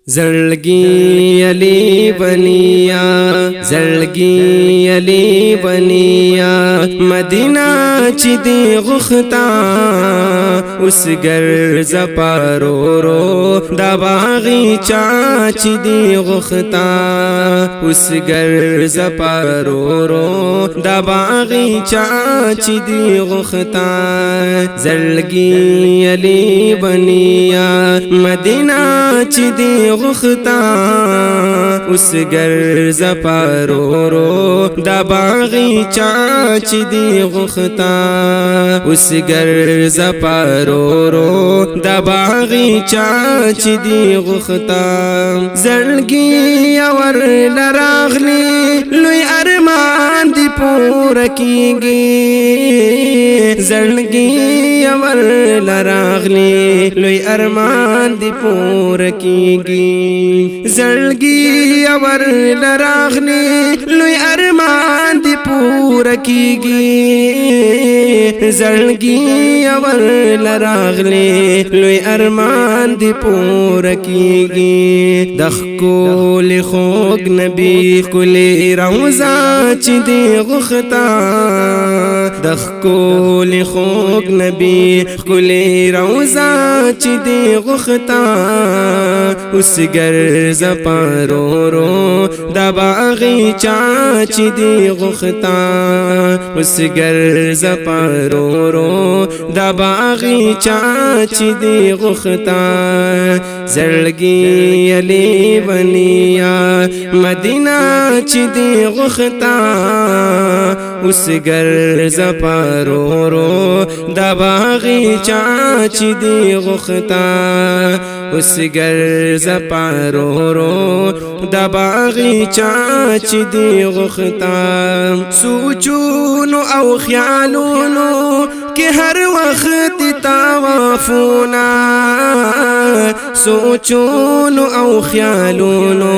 زړګي علي بنیا زړګي علي بنیا مدینہ چې دی غختا اوس ګرځ پارورو دا باغی چا چې دی غختا اوس ګرځ پارورو دا باغی چا چې دی غختا زړګي علي بنیا مدینہ چې دی غختا اوس ګرځ پارورو دا باغی چا چې دی غختا اوس ګرځ پارورو دا باغی چا چې دی غختا زړګي اور لراغلی لوی ارمان دی پور کیږي زړګي اور لراغلی لوی ارمان دی پور کیږي زړګي اور لراغلی لوی ارمان دی پور کیږي زړګي اور لراغلی لوی ارمان دی پور کیږي دخکول خوګ نبی کلی روزا چې دی غختا دخکول خوګ نبی کلی روزا چې دی غختا اوس ګرځ پارورو دا باغی چا چې دی غختا اوس ګرځ پارورو دا باغی چا چې دی غختا زړګي علي بنیا مدینہ چې دی غختا اوس ګرځ پارورو دا باغی چا چې دی غختا اوس ګرځ پارورو دا باغی چا چې دی غختا سوچونو او خیالونو کې هر وخت طوافونا سوچونو او خیالونو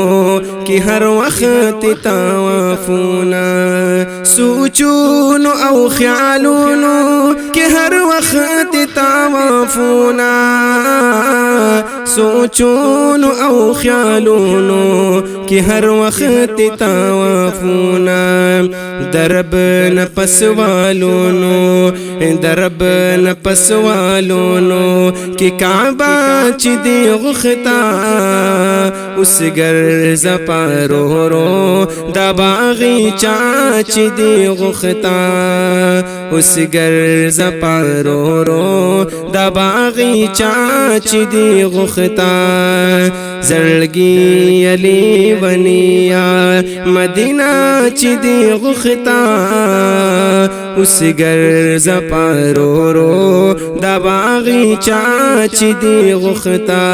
کې هر وخت طوافونا سوچونو او خیالونو کې هر وخت طوافونا سوچونو او خیالونو کې هر وخت طوافونا درب نپسوالونو درب نپسوالونو کې کعبه چې دی غختا اوس ګرځ پارورو دا باغی چا چې دی غختا اوس ګرځ پارورو دا باغی چا چې دی غختا زړګي علي بنیا مدینہ چې دی غختا اوس ګرځ پارورو دا باغی چا چې دی غختا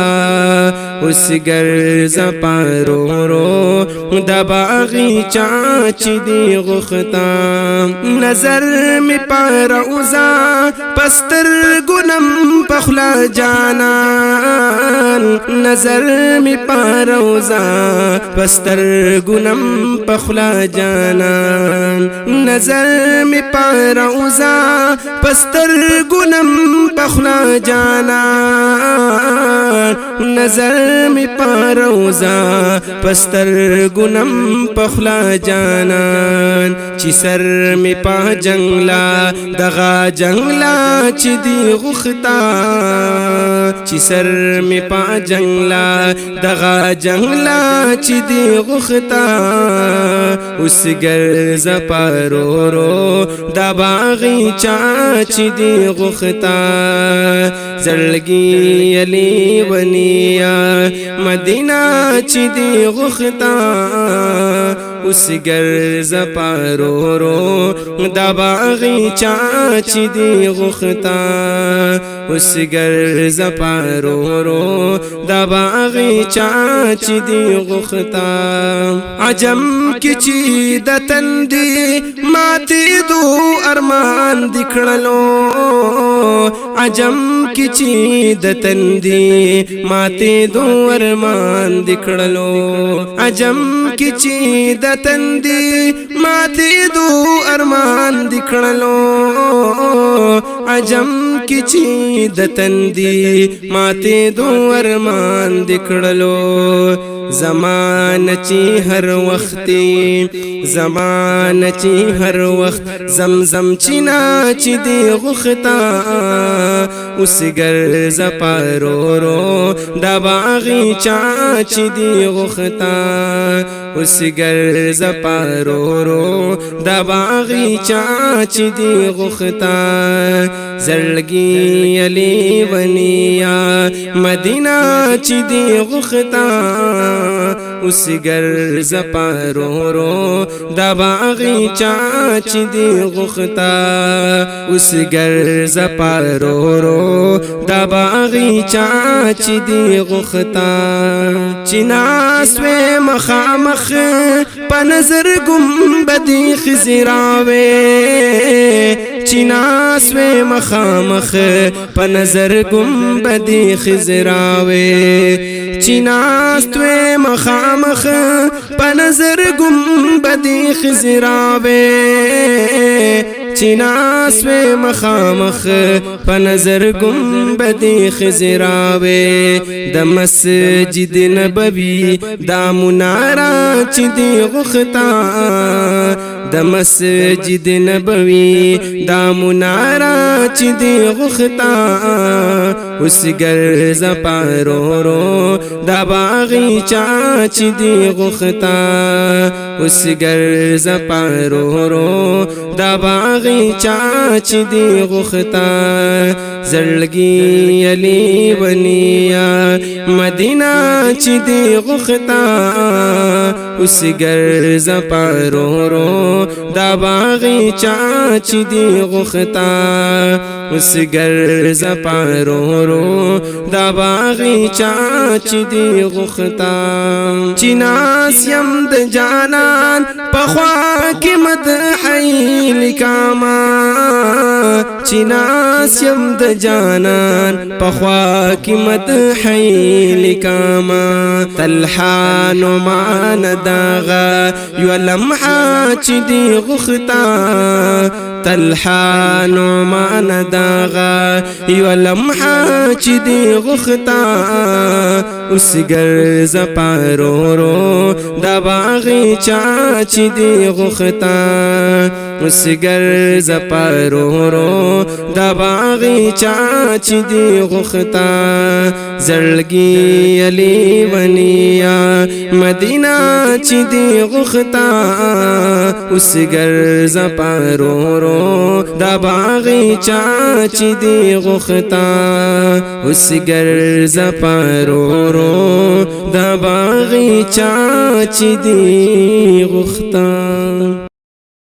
اوس ګرځ پارورو دا باغی چا چې دی غختا نظر می پاروزا پستر ګنم پخلا جانان نظر می پاروزا پستر ګنم پخلا جانان نظر می پاروزا پستر ګنم پخلا جانان نظر می پاروزا پستر ګنم پخلا جانان چې سر می پا جنگلا دغا جنگلا چې دی غختا چې سر می پا جنگلا دغا جنگلا چې دی غختا اوس ګرځ پارورو دا باغی چا چې دی غختا زړګي علي بنیا مدینہ چې دی غختا اوس ګرځ پارورو دا باغی چا چې دی غختا اوس ګرځ پارورو دا باغی چا چې دی غختا عجم کې چې د تندې ماتې دو ارمان دکړلو عجم کې چې د تندې ماتې دو ارمان دکړلو عجم کې چې د تندې ماتې دو ارمان دکړلو عجم کی چی د تندی ماته دو ارمان دکړلو زمان چی هر وختي زمان چی هر وخت زمزم چینا چی دی غختا اوس ګرځ پارورو دا باغی چا چی دی غختا اوس ګرځ پارورو دا باغی چا چی دی غختا زړګي علی ونیا مدینہ چی دی غختا اوس ګرځ پارورو دا باغی چا چی دی غختا اوس ګرځ پارورو دا باغی چا چی دی غختا چناس و مخامخ پنظر گنبدی خزراوے چناس و مخامخ پنظر گنبدی خزراوے چناس و مخامخ پنظر گنبدی خزراوے چناس و مخامخ پنظر گنبدی خزراوے د مسجد نبوی دا منارا چی دی غختا د مسجد نبوی دا منارا چی دی غختا اوس ګرځ پارورو دا باغی چا چی دی غختا اوس ګرځ پارورو دا باغی چا چی دی غختا زړګي علی ونیا مدینہ چی دی غختا اوس ګرځ پارورو دا باغی چا چی دی غختا اوس ګرځ پارورو دا باغی چا چی دی غختا چناس یم د جانان پخوا کی مدحی لکاما چناس یم د جانان پخوا کی مدحی لکاما تلحانو مان داغا یو لمحا چی دی غختا تلحانو مان داغا یو لمحا چی دی غختا اوس ګرځ پارورو دا باغی چا چی دی غختا اوس ګرځ پارورو دا باغی چا چی دی غختا زړګي علی ونیا مدینہ چی دی غختا اوس ګرځ پارورو دا باغی چا چی دی غختا اوس ګرځ پارورو دا باغی چا چی دی غختا